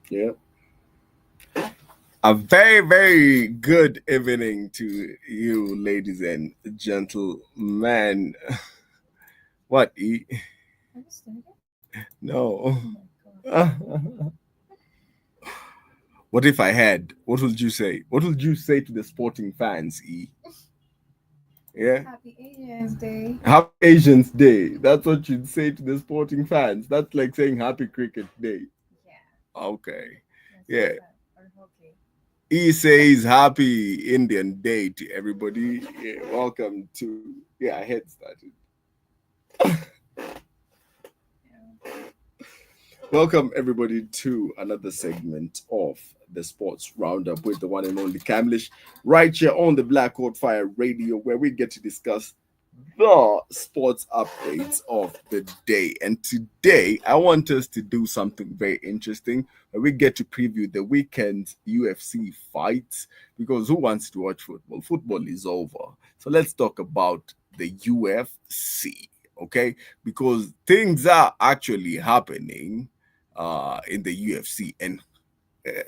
Yeah. A very, very good evening to you, ladies and gentlemen. What? No. What if I had? What would you say? What would you say to the sporting fans, E? Yeah. Happy Asians Day. Happy Asians Day. That's what you'd say to the sporting fans. That's like saying Happy Cricket Day. Yeah. Okay. Yeah. He says Happy Indian Day to everybody. Yeah, welcome to I had started. Welcome everybody to another segment of the Sports Roundup with the one and only Kamlish, right here on the Black Hot Fire Radio, where we get to discuss the sports updates of the day. And today, I want us to do something very interesting, where we get to preview the weekend's UFC fights, because who wants to watch football? Football is over. So let's talk about the UFC, okay? Because things are actually happening in the UFC, and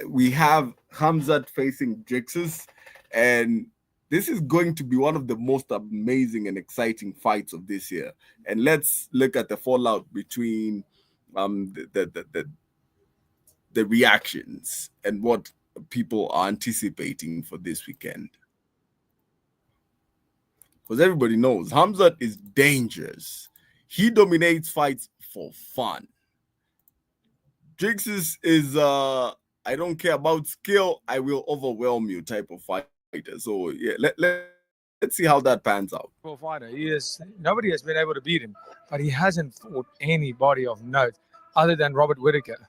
we have Khamzat facing Dricus, and this is going to be one of the most amazing and exciting fights of this year. And let's look at the fallout between the reactions and what people are anticipating for this weekend. Because everybody knows Khamzat is dangerous. He dominates fights for fun. Dricus is I don't care about skill, I will overwhelm you type of fighter. So yeah, let's see how that pans out. Fighter. Nobody has been able to beat him, but he hasn't fought anybody of note other than Robert Whittaker.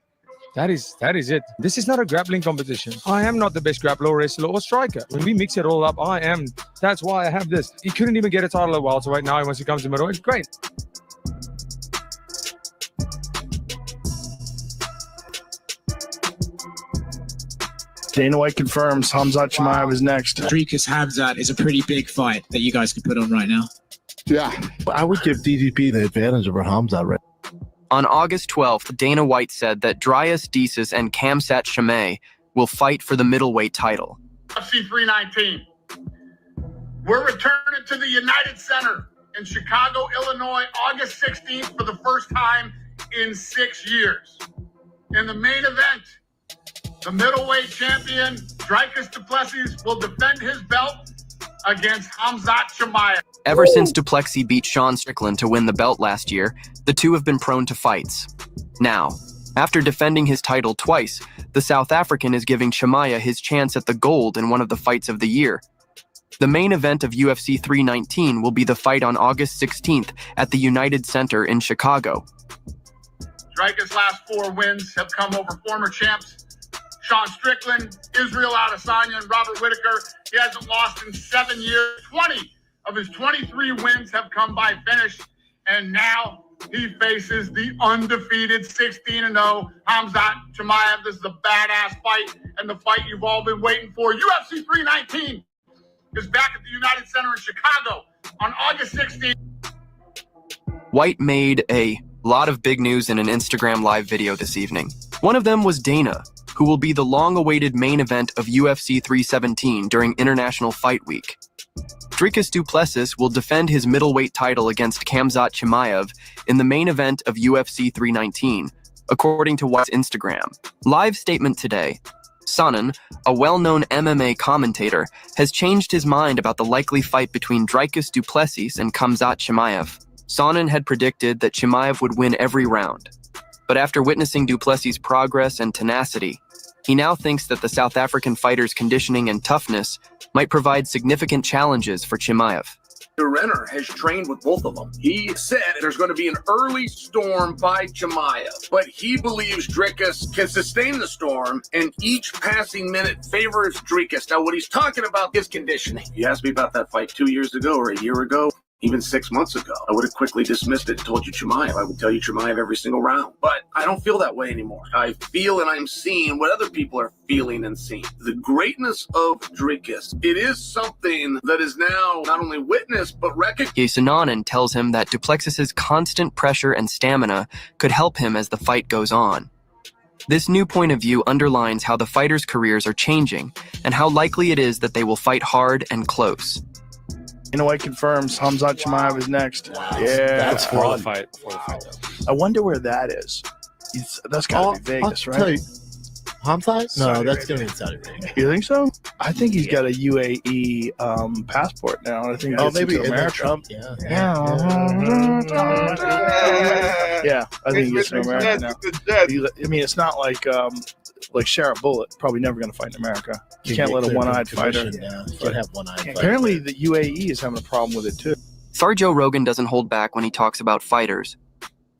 That is it. This is not a grappling competition. I am not the best grappler, wrestler, or striker. When we mix it all up, I am. That's why I have this. He couldn't even get a title at welterweight. Now he wants to come to middleweight. Great. Dana White confirms Khamzat Chimaev is next. Dricus Khamzat is a pretty big fight that you guys could put on right now. Yeah. I would give DDP the advantage over Khamzat right. On August 12th, Dana White said that Dryas Desus and Khamzat Chimaev will fight for the middleweight title. UFC 319. We're returning to the United Center in Chicago, Illinois, August 16th for the first time in 6 years. In the main event, the middleweight champion, Dricus du Plessis, will defend his belt against Khamzat Chimaev. Ever since du Plessis beat Sean Strickland to win the belt last year, the two have been prone to fights. Now, after defending his title twice, the South African is giving Chimaev his chance at the gold in one of the fights of the year. The main event of UFC 319 will be the fight on August 16th at the United Center in Chicago. Dricus' last 4 wins have come over former champs Sean Strickland, Israel Adesanya, and Robert Whittaker. He hasn't lost in 7 years. 20 of his 23 wins have come by finish. And now he faces the undefeated 16-0 Khamzat Chimaev. This is a badass fight and the fight you've all been waiting for. UFC 319 is back at the United Center in Chicago on August 16th. White made a lot of big news in an Instagram live video this evening. One of them was Dana, who will be the long-awaited main event of UFC 317 during International Fight Week. Dricus du Plessis will defend his middleweight title against Khamzat Chimaev in the main event of UFC 319, according to White's Instagram. Live statement today. Sonnen, a well-known MMA commentator, has changed his mind about the likely fight between Dricus du Plessis and Khamzat Chimaev. Sonnen had predicted that Chimaev would win every round. But after witnessing du Plessis' progress and tenacity, he now thinks that the South African fighter's conditioning and toughness might provide significant challenges for Chimaev. Renner has trained with both of them. He said there's going to be an early storm by Chimaev, but he believes Dricus can sustain the storm, and each passing minute favors Dricus. Now, what he's talking about is conditioning. You asked me about that fight 2 years ago or a year ago. Even 6 months ago, I would have quickly dismissed it and told you Chimaev. I would tell you Chimaev every single round. But I don't feel that way anymore. I feel and I'm seeing what other people are feeling and seeing. The greatness of Dricus, it is something that is now not only witnessed, but recognized. Jason Anand tells him that du Plessis' constant pressure and stamina could help him as the fight goes on. This new point of view underlines how the fighters' careers are changing and how likely it is that they will fight hard and close. Dana White confirms Khamzat Chimaev is next. Yeah. That's For the fun. fight. For the fight. I wonder where that is. That's got to be Vegas, I'll tell right? you, Hamza? No, Saudi that's Arabia. going to be Saudi Arabia. You think so? I think he's got a UAE passport now. I think he Oh, gets maybe into and then America. Trump. Yeah. Yeah, I think he gets to America now. I mean, it's not like Sharon Bullitt, probably never going to fight in America. You can't let a one-eyed fighter. Yeah, you can't have one-eyed fighter. Apparently, the UAE is having a problem with it too. Star Joe Rogan doesn't hold back when he talks about fighters.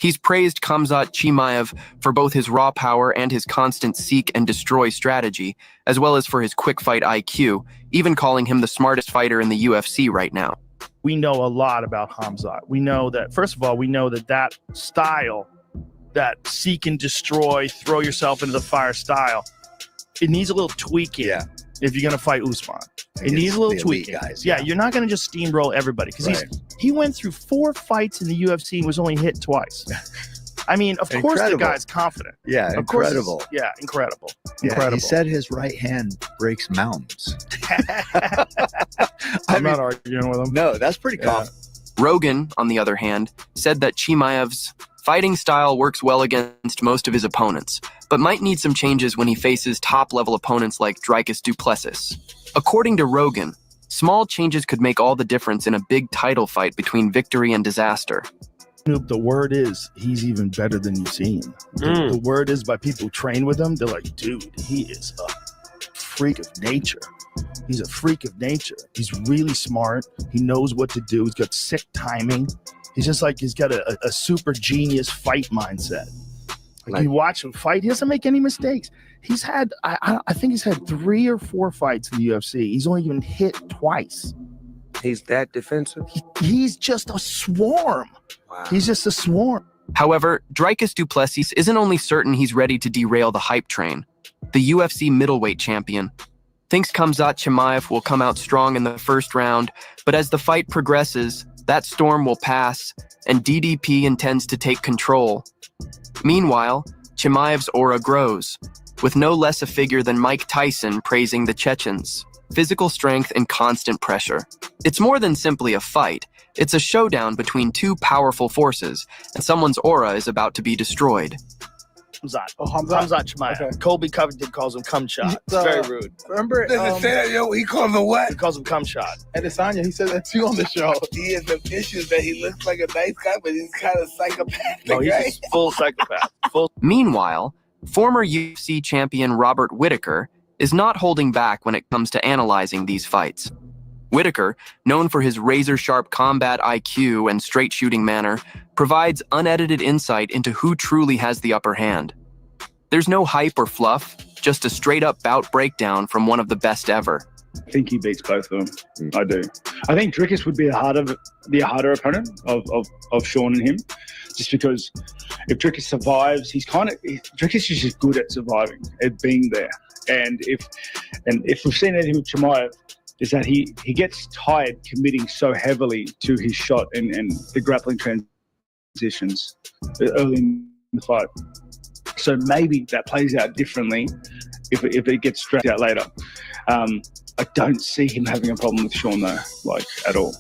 He's praised Khamzat Chimaev for both his raw power and his constant seek and destroy strategy, as well as for his quick fight IQ, even calling him the smartest fighter in the UFC right now. We know a lot about Khamzat. We know that, first of all, we know that style, that seek and destroy, throw yourself into the fire style, it needs a little tweaking. Yeah. If you're going to fight Usman. It needs a little tweaking. Guys, yeah, you're not going to just steamroll everybody because he went through 4 fights in the UFC and was only hit twice. I mean, of course the guy's confident. Yeah, Of course incredible. yeah, incredible. Yeah, Incredible. he said his right hand breaks mountains. I'm not arguing with him. No, that's pretty common. Rogan, on the other hand, said that Chimaev's fighting style works well against most of his opponents, but might need some changes when he faces top-level opponents like Dricus du Plessis. According to Rogan, small changes could make all the difference in a big title fight between victory and disaster. The word is he's even better than you've seen. The word is by people who train with him, they're like, dude, he is a freak of nature. He's a freak of nature. He's really smart. He knows what to do. He's got sick timing. He's just like, he's got a super genius fight mindset. Like you watch him fight, he doesn't make any mistakes. He's had, I think he's had 3 or 4 fights in the UFC. He's only been hit twice. He's that defensive? He's just a swarm. Wow. He's just a swarm. However, Dricus du Plessis isn't only certain he's ready to derail the hype train. The UFC middleweight champion thinks Khamzat Chimaev will come out strong in the first round, but as the fight progresses, that storm will pass, and DDP intends to take control. Meanwhile, Chimaev's aura grows, with no less a figure than Mike Tyson praising the Chechens. Physical strength and constant pressure. It's more than simply a fight. It's a showdown between 2 powerful forces, and someone's aura is about to be destroyed. Khamzat Chimaev. Okay. Colby Covington calls him cum shot. It's very rude. Remember? He called him a what? He calls him cum shot. And Adesanya, he said that too on the show. He has the issues that he looks like a nice guy, but he's kind of psychopathic. No, he's a full psychopath. Meanwhile, former UFC champion Robert Whittaker is not holding back when it comes to analyzing these fights. Whittaker, known for his razor-sharp combat IQ and straight-shooting manner, provides unedited insight into who truly has the upper hand. There's no hype or fluff, just a straight-up bout breakdown from one of the best ever. I think he beats both of them. I do. I think Dricus would be a harder opponent of Sean and him, just because if Dricus survives, Dricus is just good at surviving, at being there. And if we've seen anything with Chimaev, is that he gets tired committing so heavily to his shot and the grappling transitions early in the fight. So maybe that plays out differently if it gets stretched out later. I don't see him having a problem with Sean though, at all.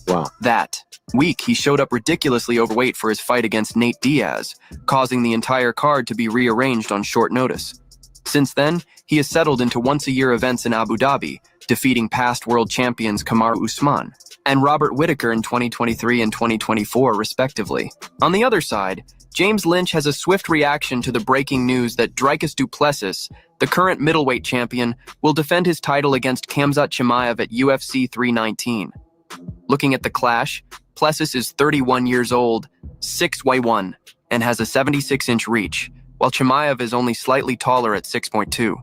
Wow. That week, he showed up ridiculously overweight for his fight against Nate Diaz, causing the entire card to be rearranged on short notice. Since then, he has settled into once-a-year events in Abu Dhabi, defeating past world champions Kamaru Usman and Robert Whittaker in 2023 and 2024, respectively. On the other side, James Lynch has a swift reaction to the breaking news that Dricus du Plessis, the current middleweight champion, will defend his title against Khamzat Chimaev at UFC 319. Looking at the clash, Plessis is 31 years old, 6'1", and has a 76-inch reach, while Chimaev is only slightly taller at 6'2".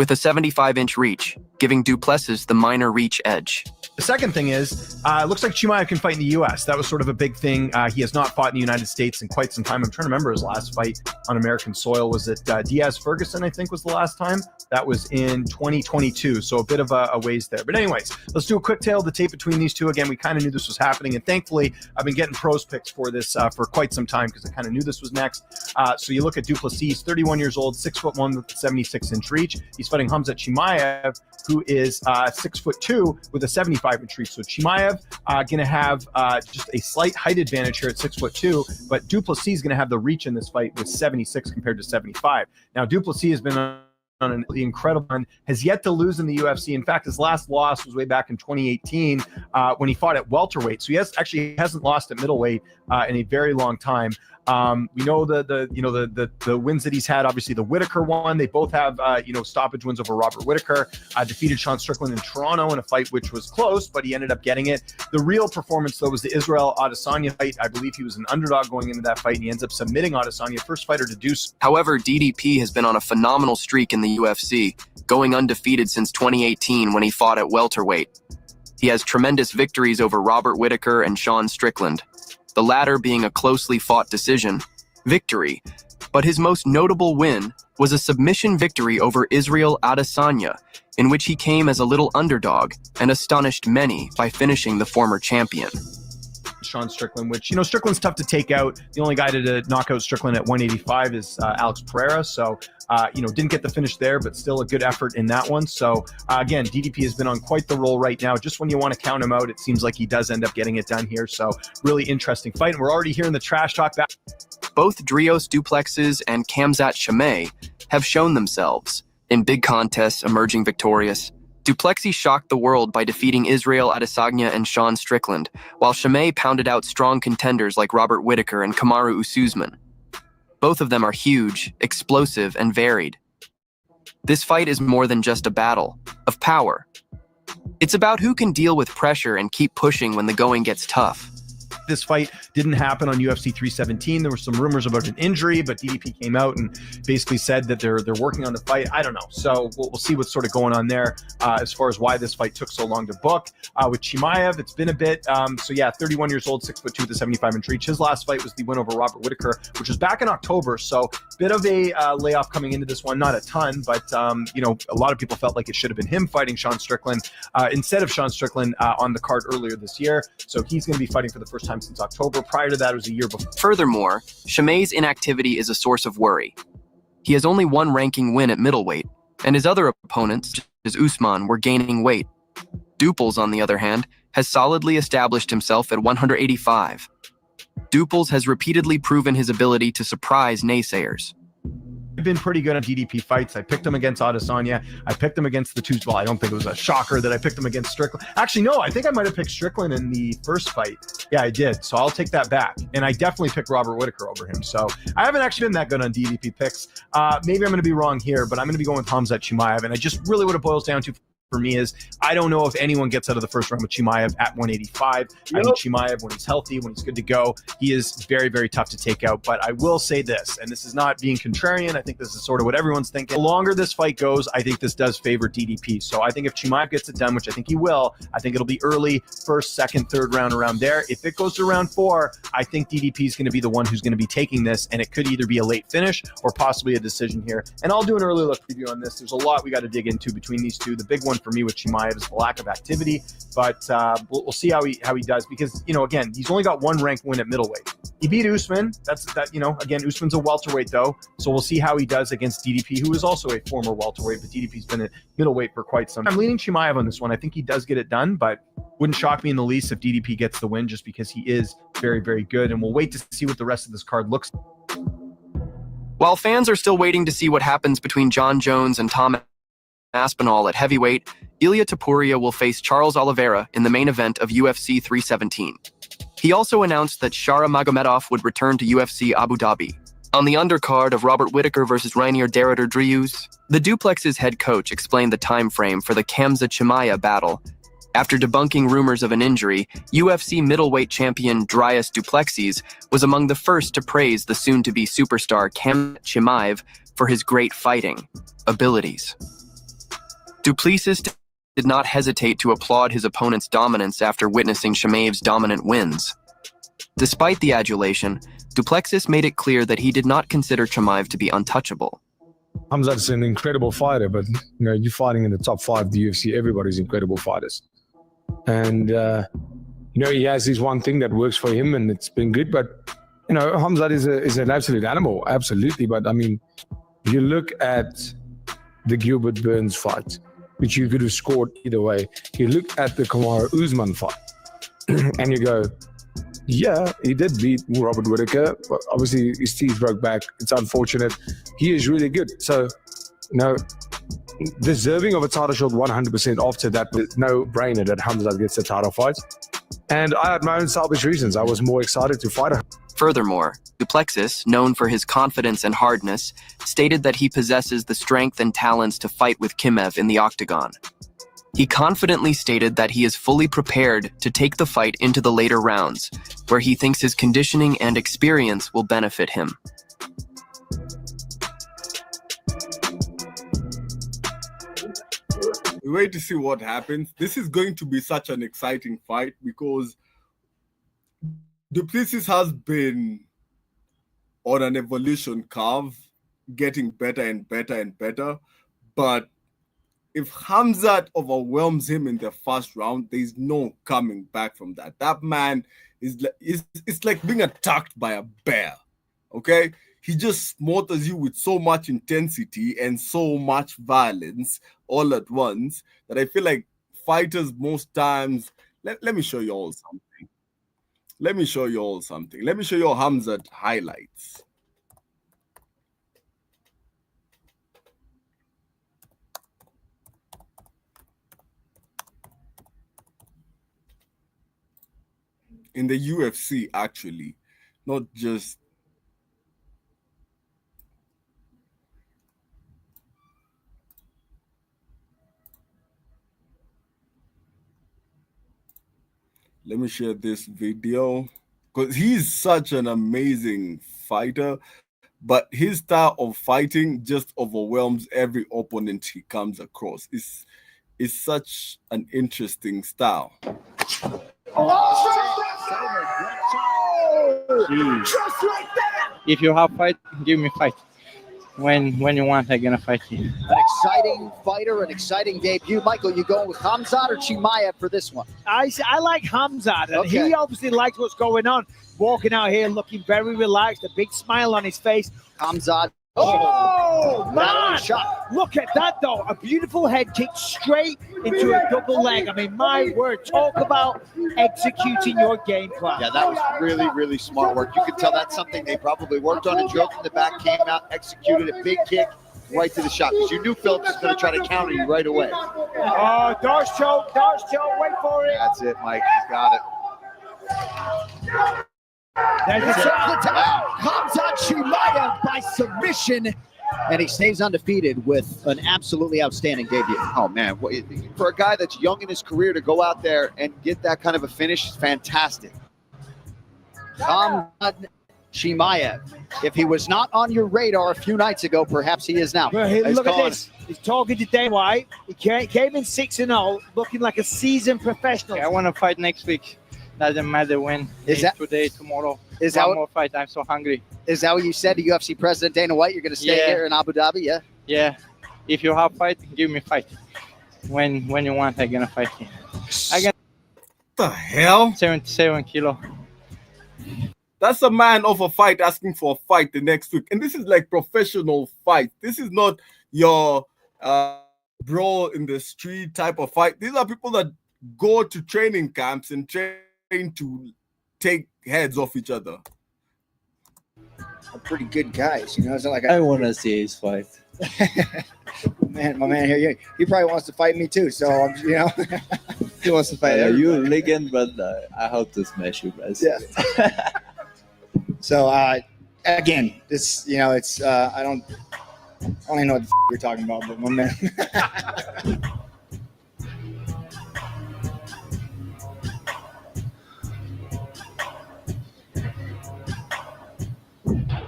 with a 75-inch reach, giving Duplessis the minor reach edge. The second thing is, it looks like Chimaev can fight in the U.S. That was sort of a big thing. He has not fought in the United States in quite some time. I'm trying to remember his last fight on American soil. Was it Diaz-Ferguson, I think, was the last time? That was in 2022, so a bit of a ways there. But anyways, let's do a quick tale of the tape between these two. Again, we kind of knew this was happening, and thankfully, I've been getting pros picks for this for quite some time because I kind of knew this was next. So you look at Duplessis, 31 years old, 6'1" with a 76-inch reach. He's fighting Khamzat Chimaev, who is 6'2" with a 75-inch reach. So Chimaev going to have just a slight height advantage here at 6'2", but Duplessis is going to have the reach in this fight with 76 compared to 75. Now Duplessis has been on an incredible run, has yet to lose in the UFC. In fact, his last loss was way back in 2018 when he fought at welterweight. So he hasn't lost at middleweight in a very long time. We know the wins that he's had. Obviously, the Whitaker one. They both have stoppage wins over Robert Whitaker. Defeated Sean Strickland in Toronto in a fight which was close, but he ended up getting it. The real performance though was the Israel Adesanya fight. I believe he was an underdog going into that fight, and he ends up submitting Adesanya, first fighter to do so. However, DDP has been on a phenomenal streak in the UFC, going undefeated since 2018 when he fought at welterweight. He has tremendous victories over Robert Whitaker and Sean Strickland, the latter being a closely fought decision victory, but his most notable win was a submission victory over Israel Adesanya, in which he came as a little underdog and astonished many by finishing the former champion. Sean Strickland, which, Strickland's tough to take out. The only guy to knock out Strickland at 185 is Alex Pereira. So, didn't get the finish there, but still a good effort in that one. So, again, DDP has been on quite the roll right now. Just when you want to count him out, it seems like he does end up getting it done here. So, really interesting fight. And we're already hearing the trash talk back. Both Drios Duplessis and Khamzat Chimaev have shown themselves in big contests, emerging victorious. Duplessis shocked the world by defeating Israel Adesanya and Sean Strickland, while Chimaev pounded out strong contenders like Robert Whitaker and Kamaru Usman. Both of them are huge, explosive, and varied. This fight is more than just a battle of power. It's about who can deal with pressure and keep pushing when the going gets tough. This fight didn't happen on UFC 317. There were some rumors about an injury, but DDP came out and basically said that they're working on the fight. I don't know. So we'll see what's sort of going on there as far as why this fight took so long to book. With Chimaev, it's been a bit. 31 years old, 6'2" with a 75-inch reach. His last fight was the win over Robert Whitaker, which was back in October. So bit of a layoff coming into this one. Not a ton, but a lot of people felt like it should have been him fighting Sean Strickland instead of Sean Strickland on the card earlier this year. So he's going to be fighting for the first time since October. Prior to that, it was a year before. Furthermore, Chimaev's inactivity is a source of worry. He has only one ranking win at middleweight, and his other opponents, such as Usman, were gaining weight. Duples, on the other hand, has solidly established himself at 185. Duples has repeatedly proven his ability to surprise naysayers. I've been pretty good at DDP fights. I picked him against Adesanya. I picked him against the two. Well, I don't think it was a shocker that I picked him against Strickland. Actually, no, I think I might have picked Strickland in the first fight. Yeah, I did. So I'll take that back. And I definitely picked Robert Whitaker over him. So I haven't actually been that good on DDP picks. Maybe I'm going to be wrong here, but I'm going to be going with Khamzat Chimaev. And I just really what it boils down to for me is I don't know if anyone gets out of the first round with Chimaev at 185. I think Chimaev, when he's healthy, when he's good to go, he is very, very tough to take out. But I will say this, and this is not being contrarian. I think this is sort of what everyone's thinking. The longer this fight goes, I think this does favor DDP. So I think if Chimaev gets it done, which I think he will, I think it'll be early, first, second, third round around there. If it goes to round 4, I think DDP is going to be the one who's going to be taking this, and it could either be a late finish or possibly a decision here. And I'll do an early look preview on this. There's a lot we got to dig into between these two. The big one for me with Chimaev is the lack of activity, but we'll see how he does because again, he's only got one ranked win at middleweight. He beat Usman. Again, Usman's a welterweight though, so we'll see how he does against DDP, who is also a former welterweight, but DDP's been at middleweight for quite some time. I'm leaning Chimaev on this one. I think he does get it done, but wouldn't shock me in the least if DDP gets the win just because he is very, very good, and we'll wait to see what the rest of this card looks like. While fans are still waiting to see what happens between John Jones and Tom Aspinall at heavyweight, Ilia Topuria will face Charles Oliveira in the main event of UFC 317. He also announced that Shara Magomedov would return to UFC Abu Dhabi. On the undercard of Robert Whitaker versus Rainier Derrida Drius, the Duplex's head coach explained the time frame for the Khamzat Chimaev battle. After debunking rumors of an injury, UFC middleweight champion Drius Duplessis was among the first to praise the soon-to-be superstar Khamzat Chimaev for his great fighting abilities. Duplessis did not hesitate to applaud his opponent's dominance after witnessing Chimaev's dominant wins. Despite the adulation, Duplessis made it clear that he did not consider Chimaev to be untouchable. Khamzat's an incredible fighter, but you're fighting in the top 5 of the UFC. Everybody's incredible fighters. And, he has this one thing that works for him, and it's been good. But, Khamzat is an absolute animal, absolutely. But, I mean, you look at the Gilbert Burns fight, which you could have scored either way. You look at the Kamaru Usman fight, and you go, yeah, he did beat Robert Whittaker. But obviously, his teeth broke back. It's unfortunate. He is really good. So, deserving of a title shot 100% after that. No brainer that Khamzat gets the title fight. And I had my own selfish reasons. I was more excited to fight her. Furthermore, Duplessis, known for his confidence and hardness, stated that he possesses the strength and talents to fight with Chimaev in the octagon. He confidently stated that he is fully prepared to take the fight into the later rounds, where he thinks his conditioning and experience will benefit him. We wait to see what happens. This is going to be such an exciting fight because Duplessis has been on an evolution curve, getting better and better and better. But if Khamzat overwhelms him in the first round, there's no coming back from that. That man it's like being attacked by a bear, okay? He just slaughters you with so much intensity and so much violence all at once that I feel like fighters most times... Let me show you all something. Let me show you all Khamzat highlights. In the UFC, actually, not just... Let me share this video because he's such an amazing fighter, but his style of fighting just overwhelms every opponent he comes across. It's such an interesting style. Just like that. If you have fight, give me fight. When you want, I'm gonna fight you. An exciting fighter, an exciting debut. Michael, you going with Khamzat or Chimaev for this one? I like Khamzat, and Okay. he obviously likes what's going on. Walking out here looking very relaxed, a big smile on his face. Khamzat. Oh, man! Shot. Look at that, though. A beautiful head kick straight into a double leg. I mean, my word, talk about executing your game plan. Yeah, that was really, really smart work. You can tell that's something they probably worked on. A joke in the back, came out, executed a big kick right to the shot because you knew Phillips was going to try to counter you right away. Oh, Darce choke, wait for it. That's it, Mike. He's got it. There's the shot. Khamzat Chimaev by submission, and he stays undefeated with an absolutely outstanding debut. Oh, man. For a guy that's young in his career to go out there and get that kind of a finish is fantastic. Khamzat Chimaev. If he was not on your radar a few nights ago, perhaps he is now. Well, look at this. He's talking to Dana White. He came in 6-0, looking like a seasoned professional. I want to fight next week. Doesn't matter when. Is that today, tomorrow? Is that one more fight? I'm so hungry. Is that what you said to UFC President Dana White? You're going to stay Yeah. here in Abu Dhabi? Yeah. Yeah. If you have fight, give me fight. When you want, I'm gonna fight you. The hell? 77 kilo. That's a man of a fight asking for a fight the next week. And this is like professional fight. This is not your brawl in the street type of fight. These are people that go to training camps and train to take heads off each other. Are pretty good guys, you know. It's not like I want to see his fight. my man here, he probably wants to fight me too. So you know, He wants to fight you, legend, but I hope to smash you guys. Yeah. So again, this it's I don't even know what the you're talking about, but my man.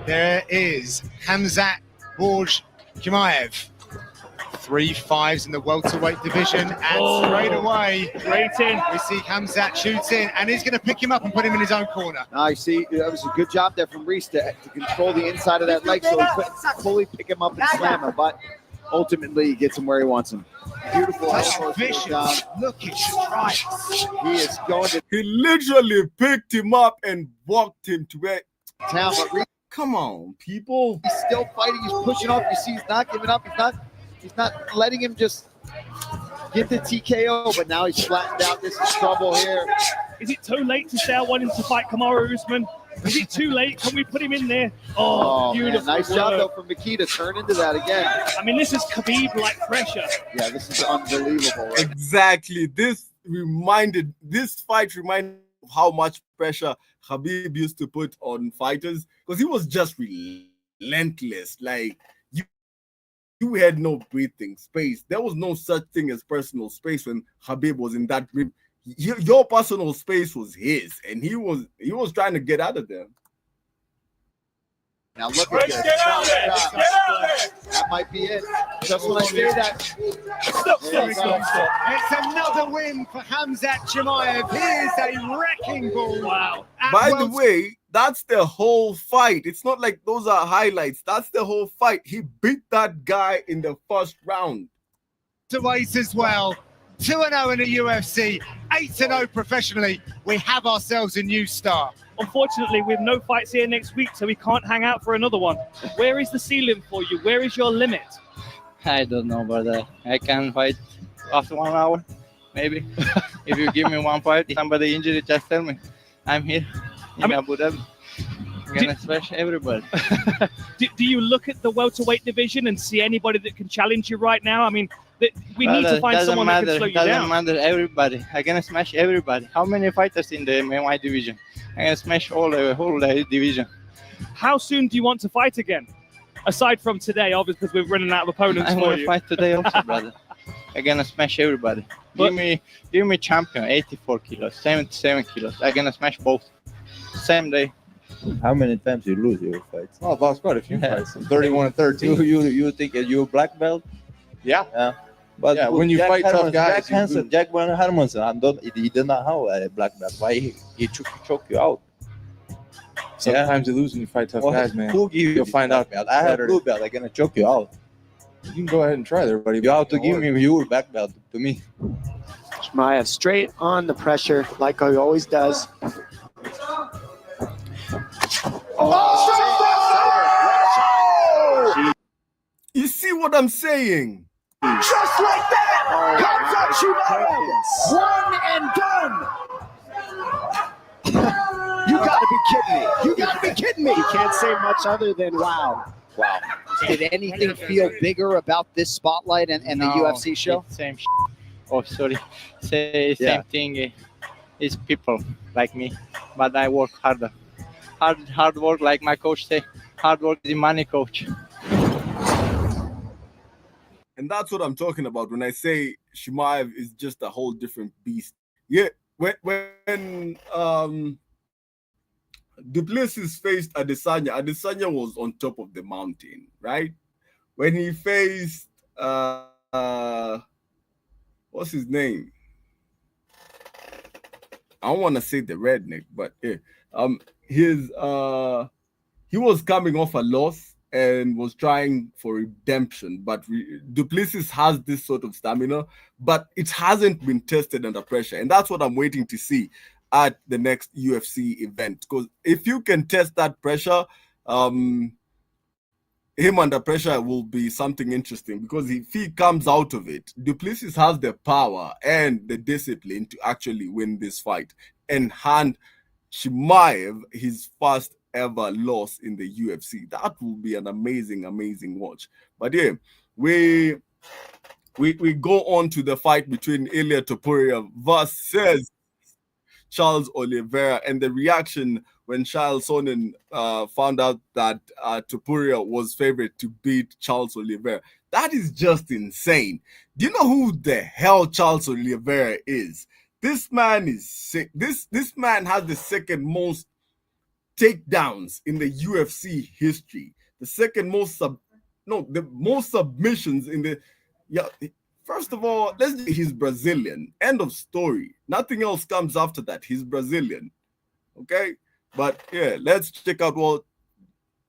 There is Khamzat Borj Chimaev, 3 5s in the welterweight division, and straight away, we see Hamzat shooting, and he's going to pick him up and put him in his own corner. I see. That was a good job there from Reese to control the inside of that leg, so he couldn't fully pick him up and slam him, but ultimately he gets him where he wants him. Beautiful. Vicious. Look at strikes. He is going to. He literally picked him up and walked him to where. Town, but Reese, come on, people. He's still fighting. He's pushing off. You see, he's not giving up. He's not letting him just get the TKO, but now he's flattened out. This is trouble here. Is it too late to say I want him to fight Kamaru Usman? Is it too late? Can we put him in there? Oh, beautiful. Man, nice job, though, from Makita. Turn into that again. I mean, this is Khabib-like pressure. Yeah, this is unbelievable. Right? Exactly. This fight reminded of how much pressure Khabib used to put on fighters, because he was just relentless. Like, you had no breathing space. There was no such thing as personal space when Khabib was in that grip. Your personal space was his, and he was trying to get out of there. Now look at this. Get out there. That might be it. Just when I say that. It's another win for Hamzat Chimaev. Here's a wrecking ball. Wow. By the way, that's the whole fight. It's not like those are highlights. That's the whole fight. He beat that guy in the first round. To weight as well. 2-0 in the UFC, 8-0 professionally. We have ourselves a new star. Unfortunately, we have no fights here next week, so we can't hang out for another one. Where is the ceiling for you? Where is your limit? I don't know, but I can fight after 1 hour, maybe. If you give me one fight, somebody injured, just tell me. I'm here in Abu Dhabi. I'm gonna smash everybody. Do you look at the welterweight division and see anybody that can challenge you right now? I mean, we need to find someone that can slow you down. Doesn't matter, everybody. I'm gonna smash everybody. How many fighters in the MMA division? I'm gonna smash whole division. How soon do you want to fight again? Aside from today, obviously, because we're running out of opponents I'm for gonna you. fight today also, brother. I'm gonna smash everybody. Give me champion, 84 kilos, 77 kilos. I'm gonna smash both. Same day. How many times you lose your fights? Oh, I've lost quite a few fights. 31-13. You think you're black belt? Yeah. But yeah, when you fight tough guys, Jack Hermanson, he did not have a black belt. Why he choke you out? Sometimes you lose when you fight tough guys, man. You'll find out. Belt. I have blue belt. I'm gonna choke you out. You can go ahead and try there, buddy. You have to give me your black belt to me. Chimaev straight on the pressure, like he always does. You see what I'm saying? Just like that, Hamzat Chimaev, 1 and done. You gotta be kidding me. You gotta be kidding me. You can't say much other than wow. Wow. Did anything feel bigger about this spotlight and the UFC show? Same Oh, sorry. Same thing. It's people like me, but I work harder. Hard work, like my coach say. Hard work is the money, coach. And that's what I'm talking about when I say Chimaev is just a whole different beast. Yeah, when Duplessis faced Adesanya was on top of the mountain, right? When he faced what's his name? I don't want to say the redneck, but yeah, he was coming off a loss and was trying for redemption, but Duplessis has this sort of stamina, but it hasn't been tested under pressure, and that's what I'm waiting to see at the next UFC event. Because if you can test that pressure, him under pressure will be something interesting. Because if he comes out of it, Duplessis has the power and the discipline to actually win this fight and hand Chimaev his first ever loss in the UFC. That will be an amazing watch. But yeah, we go on to the fight between Ilia Topuria versus Charles Oliveira, and the reaction when Charles Sonnen found out that Topuria was favorite to beat Charles Oliveira. That is just insane. Do you know who the hell Charles Oliveira is? This man is sick. This man has the second most takedowns in the UFC history. The second most the most submissions in the Yeah, first of all, he's Brazilian. End of story. Nothing else comes after that. He's Brazilian. Okay? But yeah, let's check out what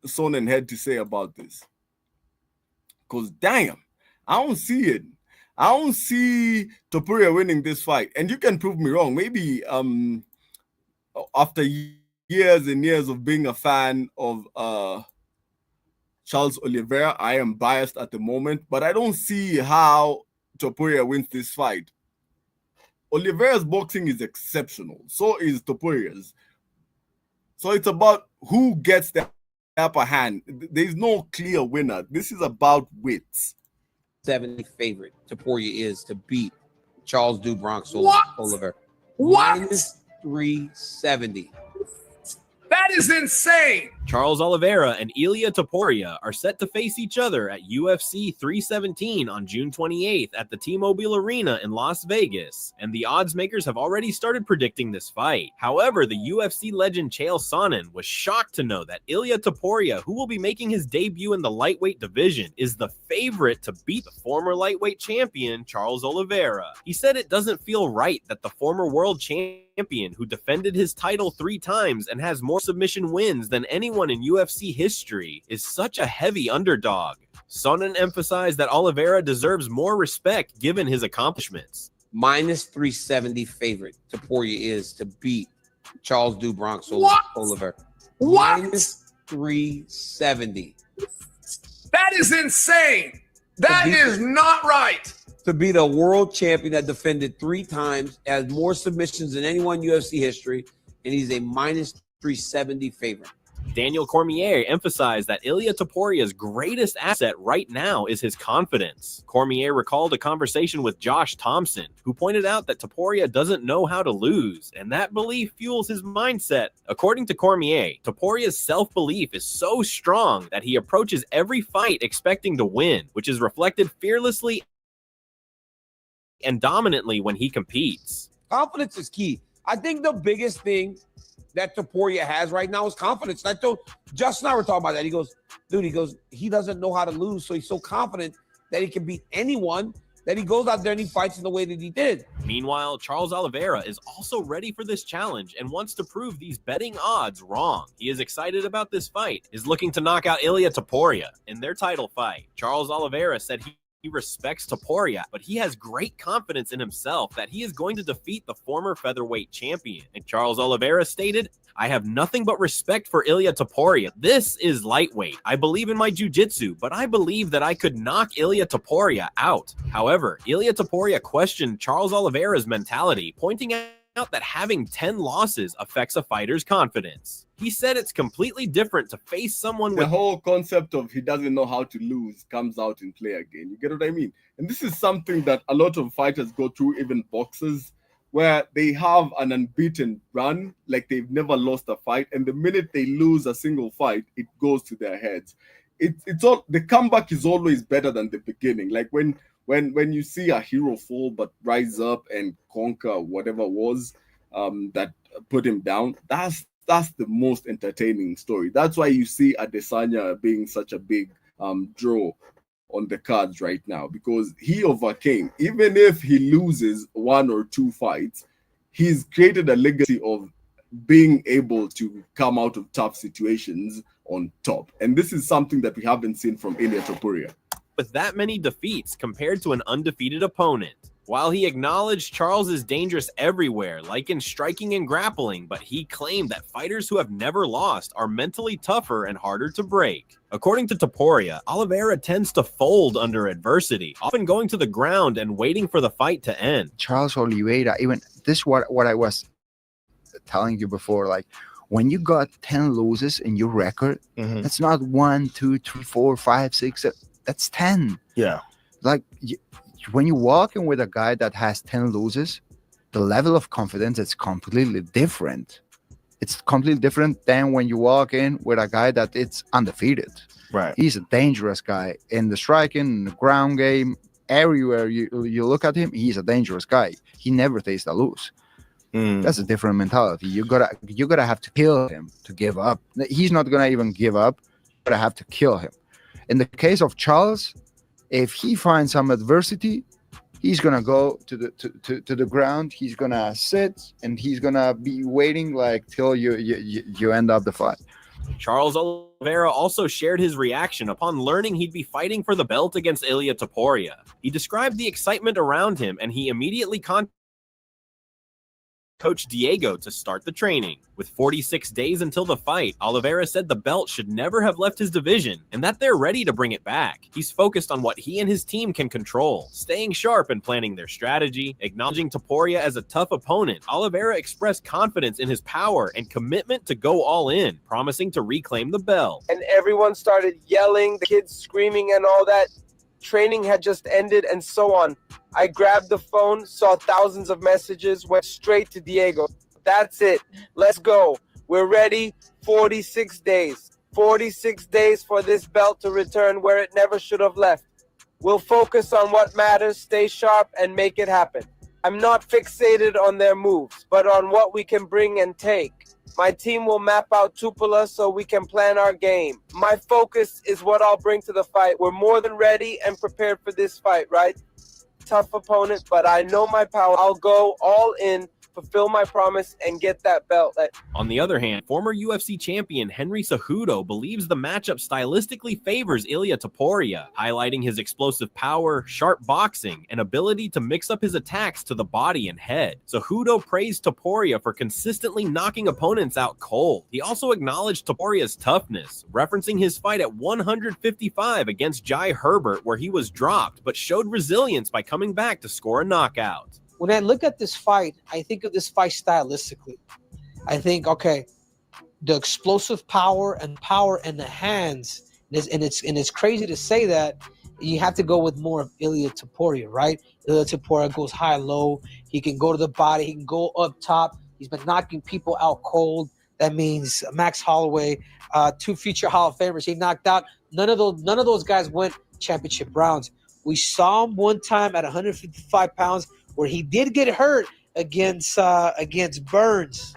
Sonnen had to say about this. Because damn, I don't see it. I don't see Topuria winning this fight. And you can prove me wrong. Maybe after years and years of being a fan of Charles Oliveira, I am biased at the moment, but I don't see how Topuria wins this fight. Oliveira's boxing is exceptional. So is Topuria's. So it's about who gets the upper hand. There's no clear winner. This is about wits. 70 favorite Topuria is to beat Charles do Bronx Oliveira. What? Minus 370. That is insane. Charles Oliveira and Ilia Topuria are set to face each other at UFC 317 on June 28th at the T-Mobile Arena in Las Vegas, and the odds makers have already started predicting this fight. However, the UFC legend Chael Sonnen was shocked to know that Ilia Topuria, who will be making his debut in the lightweight division, is the favorite to beat the former lightweight champion Charles Oliveira. He said it doesn't feel right that the former world champion, who defended his title 3 times and has more submission wins than anyone in UFC history, is such a heavy underdog. Sonnen emphasized that Oliveira deserves more respect given his accomplishments. Minus 370 favorite Topuria is to beat Charles do Bronx Oliveira. What? Minus 370. That is insane. That is not right. To be the world champion that defended 3 times, has more submissions than anyone in UFC history, and he's a minus 370 favorite. Daniel Cormier emphasized that Ilia Topuria's greatest asset right now is his confidence. Cormier recalled a conversation with Josh Thompson, who pointed out that Topuria doesn't know how to lose, and that belief fuels his mindset. According to Cormier, Topuria's self-belief is so strong that he approaches every fight expecting to win, which is reflected fearlessly and dominantly when he competes. Confidence is key. I think the biggest thing that Topuria has right now is confidence. I told Justin and I were talking about that. He goes, dude, he doesn't know how to lose, so he's so confident that he can beat anyone that he goes out there and he fights in the way that he did. Meanwhile, Charles Oliveira is also ready for this challenge and wants to prove these betting odds wrong. He is excited about this fight, is looking to knock out Ilia Topuria in their title fight. Charles Oliveira said he respects Topuria, but he has great confidence in himself that he is going to defeat the former featherweight champion. And Charles Oliveira stated, I have nothing but respect for Ilia Topuria. This is lightweight. I believe in my jiu-jitsu, but I believe that I could knock Ilia Topuria out. However, Ilia Topuria questioned Charles Oliveira's mentality, pointing out that having 10 losses affects a fighter's confidence. He said it's completely different to face someone the with whole concept of he doesn't know how to lose comes out in play again. You get what I mean? And this is something that a lot of fighters go through, even boxers, where they have an unbeaten run, like they've never lost a fight, and the minute they lose a single fight, it goes to their heads. It's all, the comeback is always better than the beginning. Like when you see a hero fall but rise up and conquer whatever was that put him down, that's the most entertaining story. That's why you see Adesanya being such a big draw on the cards right now, because he overcame. Even if he loses 1 or 2 fights, he's created a legacy of being able to come out of tough situations on top. And this is something that we haven't seen from Ilia Topuria. with that many defeats compared to an undefeated opponent. While he acknowledged Charles is dangerous everywhere, like in striking and grappling, but he claimed that fighters who have never lost are mentally tougher and harder to break. According to Topuria, Oliveira tends to fold under adversity, often going to the ground and waiting for the fight to end. Charles Oliveira, even this what I was telling you before, like when you got 10 losses in your record, that's not 1, 2, 3, 4, 5, 6, that's 10. Yeah. Like when you walk in with a guy that has 10 losses, the level of confidence is completely different. It's completely different than when you walk in with a guy that it's undefeated. Right. He's a dangerous guy in the striking, in the ground game, everywhere you look at him, he's a dangerous guy. He never takes a lose. That's a different mentality. You gotta have to kill him to give up. He's not gonna even give up. You gotta have to kill him. In the case of Charles, If he finds some adversity, he's gonna go to the ground. He's gonna sit and he's gonna be waiting like till you end up the fight. Charles Oliveira also shared his reaction upon learning he'd be fighting for the belt against Ilia Topuria. He described the excitement around him, and he immediately contacted Coach Diego to start the training. With 46 days until the fight, Oliveira said the belt should never have left his division and that they're ready to bring it back. He's focused on what he and his team can control, staying sharp and planning their strategy. Acknowledging Topuria as a tough opponent, Oliveira expressed confidence in his power and commitment to go all in, promising to reclaim the belt. And everyone started yelling, the kids screaming and all that. Training had just ended and so on. I grabbed the phone, saw thousands of messages, went straight to Diego. That's it. Let's go. We're ready. 46 days. 46 days for this belt to return where it never should have left. We'll focus on what matters, stay sharp, and make it happen. I'm not fixated on their moves, but on what we can bring and take. My team will map out Tupola so we can plan our game. My focus is what I'll bring to the fight. We're more than ready and prepared for this fight, right? Tough opponent, but I know my power. I'll go all in, fulfill my promise, and get that belt. On the other hand, former UFC champion Henry Cejudo believes the matchup stylistically favors Ilia Topuria, highlighting his explosive power, sharp boxing, and ability to mix up his attacks to the body and head. Cejudo praised Topuria for consistently knocking opponents out cold. He also acknowledged Topuria's toughness, referencing his fight at 155 against Jai Herbert, where he was dropped but showed resilience by coming back to score a knockout. When I look at this fight, I think of this fight stylistically. I think, okay, the explosive power in the hands, and it's crazy to say that. You have to go with more of Ilia Topuria, right? Ilia Topuria goes high-low. He can go to the body. He can go up top. He's been knocking people out cold. That means Max Holloway, 2 future Hall of Famers. He knocked out. None of those guys went championship rounds. We saw him one time at 155 pounds where he did get hurt against Burns,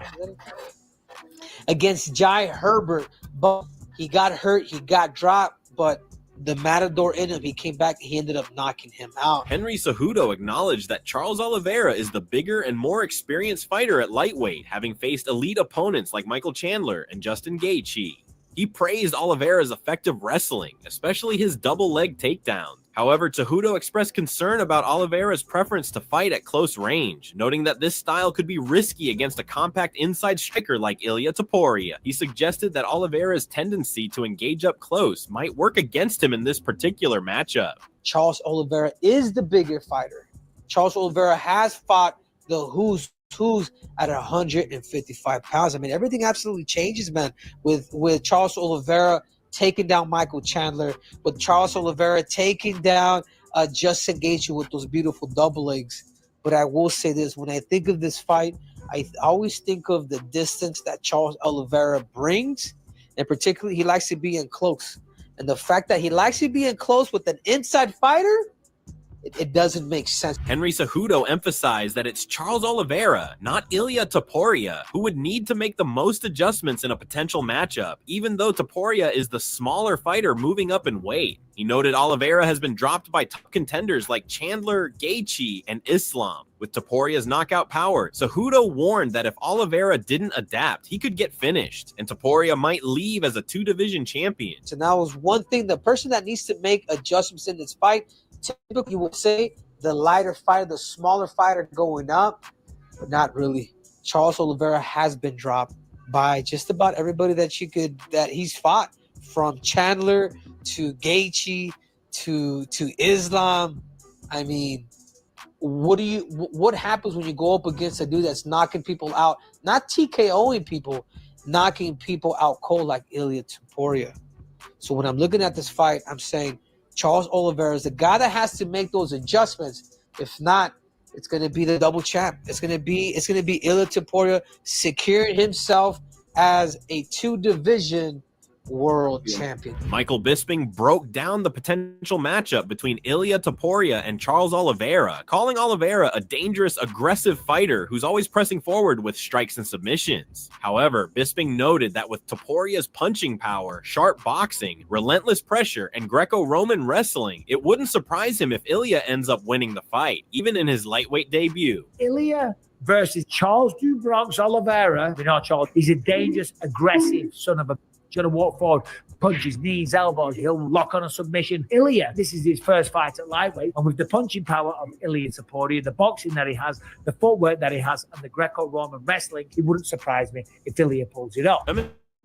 against Jai Herbert, but he got hurt, he got dropped, but the Matador in him, he came back, he ended up knocking him out. Henry Cejudo acknowledged that Charles Oliveira is the bigger and more experienced fighter at lightweight, having faced elite opponents like Michael Chandler and Justin Gaethje. He praised Oliveira's effective wrestling, especially his double leg takedowns. However, Cejudo expressed concern about Oliveira's preference to fight at close range, noting that this style could be risky against a compact inside striker like Ilia Topuria. He suggested that Oliveira's tendency to engage up close might work against him in this particular matchup. Charles Oliveira is the bigger fighter. Charles Oliveira has fought the who's at 155 pounds. I mean, everything absolutely changes, man, with Charles Oliveira taking down Michael Chandler, with Charles Oliveira taking down Justin Gaethje with those beautiful double legs. But I will say this, when I think of this fight, I always think of the distance that Charles Oliveira brings, and particularly he likes to be in close. And the fact that he likes to be in close with an inside fighter, it doesn't make sense. Henry Cejudo emphasized that it's Charles Oliveira, not Ilia Topuria, who would need to make the most adjustments in a potential matchup, even though Topuria is the smaller fighter moving up in weight. He noted Oliveira has been dropped by top contenders like Chandler, Gaethje, and Islam. With Topuria's knockout power, Cejudo warned that if Oliveira didn't adapt, he could get finished, and Topuria might leave as a 2-division champion. So now is one thing, the person that needs to make adjustments in this fight, typically you would say the lighter fighter, the smaller fighter going up, but not really. Charles Oliveira has been dropped by just about everybody that he's fought, from Chandler to Gaethje to Islam. I mean, what happens when you go up against a dude that's knocking people out, not TKOing people, knocking people out cold like Ilia Topuria? So when I'm looking at this fight, I'm saying Charles Oliveira is the guy that has to make those adjustments. If not, it's going to be the double champ. It's going to be Ilia Topuria securing himself as a 2-division world champion. Michael Bisping broke down the potential matchup between Ilia Topuria and Charles Oliveira, calling Oliveira a dangerous, aggressive fighter who's always pressing forward with strikes and submissions. However, Bisping noted that with Topuria's punching power, sharp boxing, relentless pressure, and Greco-Roman wrestling, it wouldn't surprise him if Ilia ends up winning the fight, even in his lightweight debut. Ilia versus Charles do Bronx Oliveira. You know, Charles, he's a dangerous, aggressive son of a. He's going to walk forward, punches, knees, elbows. He'll lock on a submission. Ilia, this is his first fight at lightweight. And with the punching power of Ilia Topuria, the boxing that he has, the footwork that he has, and the Greco-Roman wrestling, it wouldn't surprise me if Ilia pulls it off.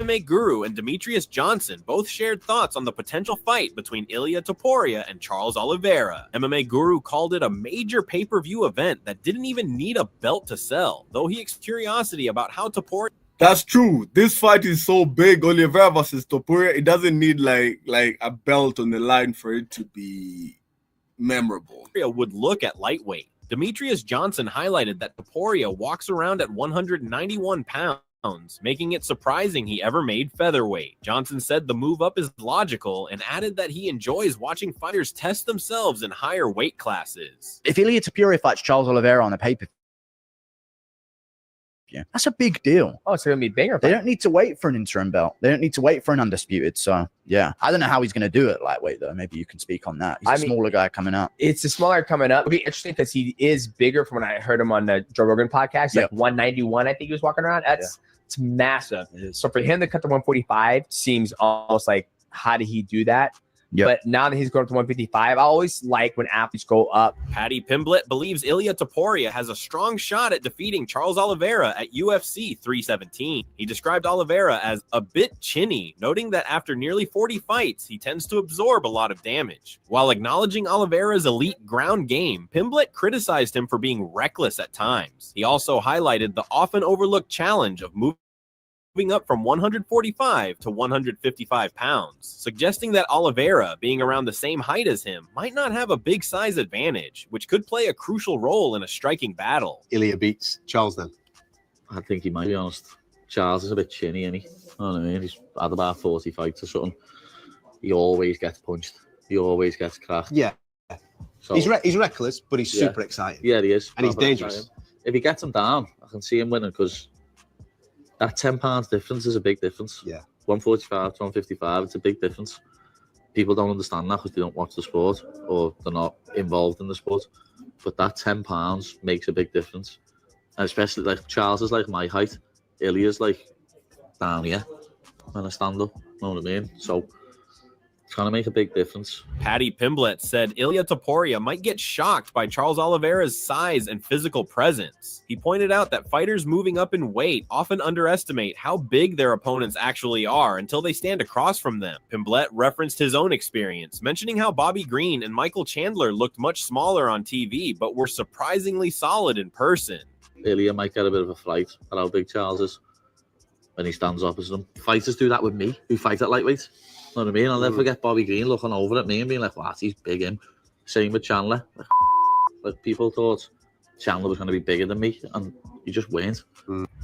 MMA Guru and Demetrius Johnson both shared thoughts on the potential fight between Ilia Topuria and Charles Oliveira. MMA Guru called it a major pay-per-view event that didn't even need a belt to sell, though he expressed curiosity about how Topuria. That's true. This fight is so big, Oliveira versus Topuria. It doesn't need like a belt on the line for it to be memorable. Would look at lightweight. Demetrius Johnson highlighted that Topuria walks around at 191 pounds, making it surprising he ever made featherweight. Johnson said the move up is logical and added that he enjoys watching fighters test themselves in higher weight classes. If Ilia Topuria fights Charles Oliveira on a pay-per-view, that's a big deal. Oh, it's going to be bigger. They don't need to wait for an interim belt. They don't need to wait for an undisputed. So, yeah. I don't know how he's going to do it lightweight, though. Maybe you can speak on that. He's a smaller guy coming up. It's a smaller coming up. It'll be interesting because he is bigger from when I heard him on the Joe Rogan podcast. Like 191, I think he was walking around. It's massive. So for him to cut to 145 seems almost like, how did he do that? Yep. But now that he's going up to 155, I always like when athletes go up. Paddy Pimblett believes Ilia Topuria has a strong shot at defeating Charles Oliveira at UFC 317. He described Oliveira as a bit chinny, noting that after nearly 40 fights, he tends to absorb a lot of damage. While acknowledging Oliveira's elite ground game, Pimblett criticized him for being reckless at times. He also highlighted the often overlooked challenge of moving up from 145 to 155 pounds, suggesting that Oliveira, being around the same height as him, might not have a big size advantage, which could play a crucial role in a striking battle. Ilia beats Charles then? I think he might, be honest. Charles is a bit chinny, isn't he? I don't know, he's had about 40 fights or something. He always gets punched. He always gets cracked. Yeah. So, he's reckless, but he's super exciting. Yeah, he is. And he's dangerous. Exciting. If he gets him down, I can see him winning because that 10 pounds difference is a big difference. Yeah. 145 to 155, it's a big difference. People don't understand that because they don't watch the sport or they're not involved in the sport. But that 10 pounds makes a big difference. And especially like Charles is like my height. Ilia's like down here when I stand up. You know what I mean? So it's going to make a big difference. Paddy Pimblett said Ilia Topuria might get shocked by Charles Oliveira's size and physical presence. He pointed out that fighters moving up in weight often underestimate how big their opponents actually are until they stand across from them. Pimblett referenced his own experience, mentioning how Bobby Green and Michael Chandler looked much smaller on TV, but were surprisingly solid in person. Ilia might get a bit of a fright at how big Charles is when he stands opposite them. Fighters do that with me, who fight at lightweight. You know what I mean? I'll never forget Bobby Green looking over at me and being like, "What? He's big, him." Same with Chandler. Like people thought Chandler was going to be bigger than me, and he just weren't.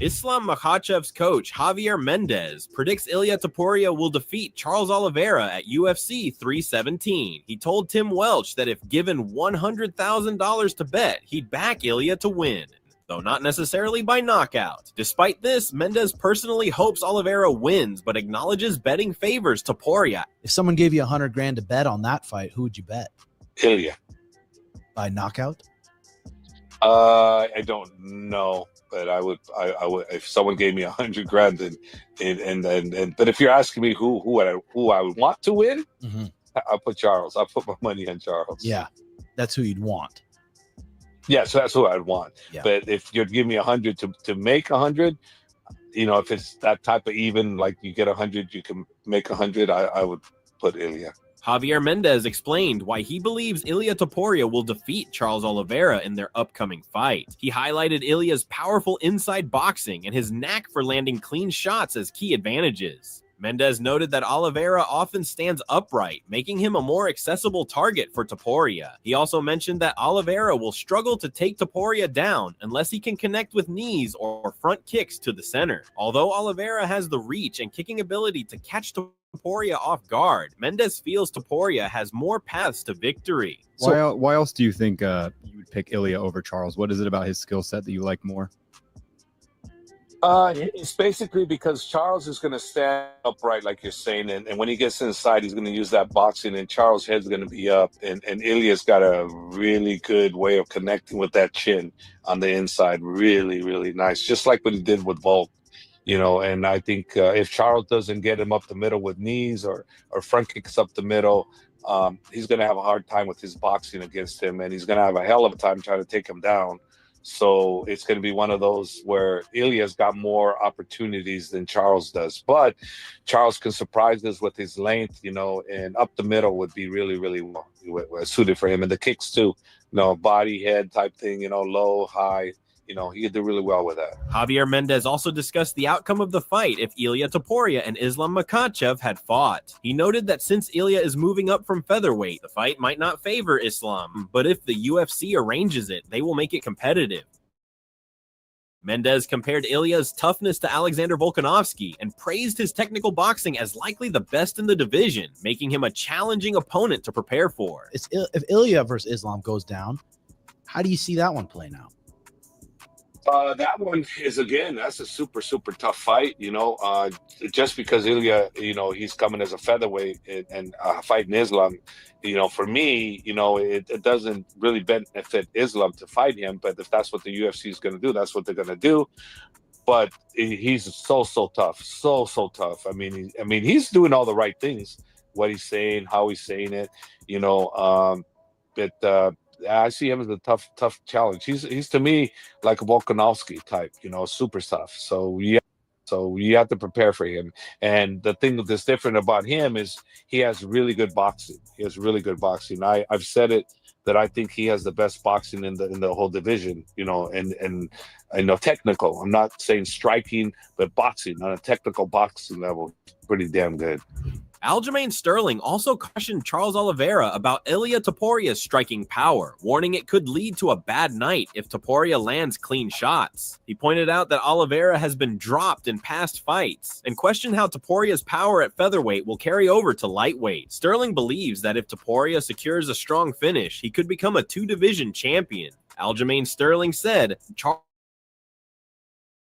Islam Makhachev's coach, Javier Mendez, predicts Ilia Topuria will defeat Charles Oliveira at UFC 317. He told Tim Welch that if given $100,000 to bet, he'd back Ilia to win, though not necessarily by knockout. Despite this, Mendez personally hopes Oliveira wins, but acknowledges betting favors Topuria. If someone gave you $100,000 to bet on that fight, who would you bet? Ilia. By knockout? I don't know, but I would if someone gave me $100,000 and but if you're asking me who I would want to win, I'll put Charles. I'll put my money on Charles. Yeah, that's who you'd want. Yeah, so that's who I'd want. Yeah. But if you'd give me 100 to make 100, you know, if it's that type of even, like you get 100, you can make 100. I would put Ilia. Javier Mendez explained why he believes Ilia Topuria will defeat Charles Oliveira in their upcoming fight. He highlighted Ilia's powerful inside boxing and his knack for landing clean shots as key advantages. Mendez noted that Oliveira often stands upright, making him a more accessible target for Topuria. He also mentioned that Oliveira will struggle to take Topuria down unless he can connect with knees or front kicks to the center. Although Oliveira has the reach and kicking ability to catch Topuria off guard, Mendez feels Topuria has more paths to victory. Why else do you think you would pick Ilya over Charles? What is it about his skill set that you like more? It's basically because Charles is going to stand upright, like you're saying, and when he gets inside, he's going to use that boxing, and Charles' head's going to be up, and Ilya's got a really good way of connecting with that chin on the inside. Really, really nice, just like what he did with Volk, and I think if Charles doesn't get him up the middle with knees or front kicks up the middle, he's going to have a hard time with his boxing against him, and he's going to have a hell of a time trying to take him down. So it's going to be one of those where Ilya's got more opportunities than Charles does. But Charles can surprise us with his length, and up the middle would be really, really well suited for him. And the kicks too, body, head type thing, low, high. He could do really well with that. Javier Mendez also discussed the outcome of the fight if Ilia Topuria and Islam Makhachev had fought. He noted that since Ilia is moving up from featherweight, the fight might not favor Islam, but if the UFC arranges it, they will make it competitive. Mendez compared Ilya's toughness to Alexander Volkanovski and praised his technical boxing as likely the best in the division, making him a challenging opponent to prepare for. If Ilya versus Islam goes down, how do you see that one playing out? That one is, again, that's a super, super tough fight, just because Ilya, he's coming as a featherweight and fighting Islam, for me, it doesn't really benefit Islam to fight him, but if that's what the UFC is going to do, that's what they're going to do. But he's so tough, so tough. I mean, he's doing all the right things, what he's saying, how he's saying it, but I see him as a tough challenge. He's to me like a Volkanovski type, super tough. So you have to prepare for him. And the thing that's different about him is he has really good boxing. I've said it that I think he has the best boxing in the whole division. And technical. I'm not saying striking, but boxing on a technical boxing level, pretty damn good. Aljamain Sterling also cautioned Charles Oliveira about Ilia Topuria's striking power, warning it could lead to a bad night if Topuria lands clean shots. He pointed out that Oliveira has been dropped in past fights and questioned how Topuria's power at featherweight will carry over to lightweight. Sterling believes that if Topuria secures a strong finish, he could become a two-division champion. Aljamain Sterling said, Charles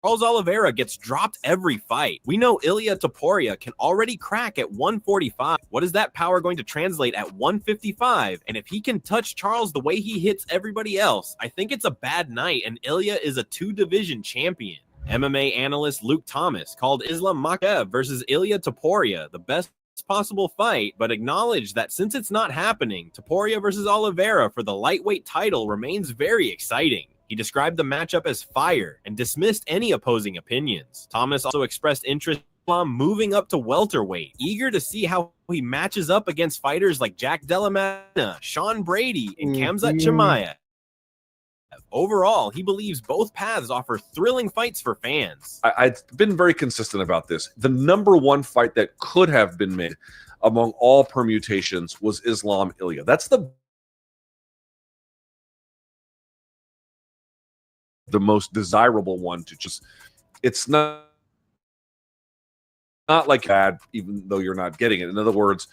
Oliveira gets dropped every fight. We know Ilia Topuria can already crack at 145. What is that power going to translate at 155? And if he can touch Charles the way he hits everybody else, I think it's a bad night and Ilia is a two-division champion. MMA analyst Luke Thomas called Islam Makhachev versus Ilia Topuria the best possible fight, but acknowledged that since it's not happening, Topuria versus Oliveira for the lightweight title remains very exciting. He described the matchup as fire and dismissed any opposing opinions. Thomas also expressed interest in Islam moving up to welterweight, eager to see how he matches up against fighters like Jack Della Maddalena, Sean Brady, and Khamzat Chimaev. Overall, he believes both paths offer thrilling fights for fans. I've been very consistent about this. The number one fight that could have been made among all permutations was Islam Ilia. That's the most desirable one to just, it's not like bad, even though you're not getting it. In other words,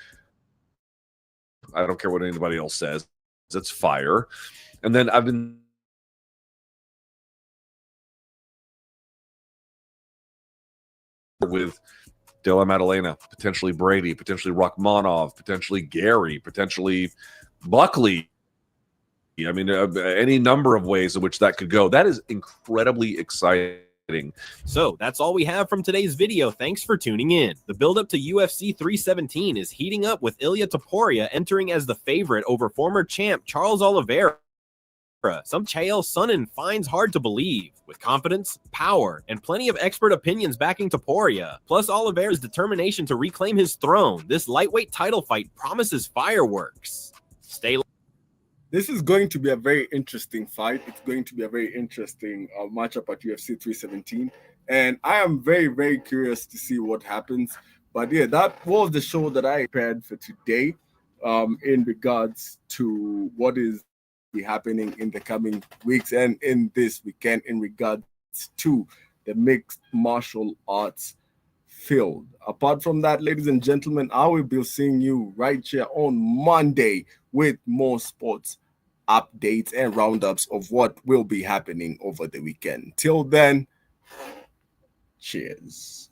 I don't care what anybody else says, it's fire. And then I've been with Della Maddalena, potentially Brady, potentially Rachmanov, potentially Gary, potentially Buckley. I mean, any number of ways in which that could go. That is incredibly exciting. So that's all we have from today's video. Thanks for tuning in. The build-up to UFC 317 is heating up with Ilia Topuria entering as the favorite over former champ Charles Oliveira. Some Chael Sonnen finds hard to believe. With confidence, power, and plenty of expert opinions backing Topuria, plus Oliveira's determination to reclaim his throne, this lightweight title fight promises fireworks. Stay. This is going to be a very interesting fight. It's going to be a very interesting matchup at UFC 317. And I am very, very curious to see what happens But yeah, that was the show that I prepared for today. In regards to what is be happening in the coming weeks and in this weekend in regards to the mixed martial arts field. Apart from that, ladies and gentlemen, I will be seeing you right here on Monday with more sports updates and roundups of what will be happening over the weekend. Till then, cheers.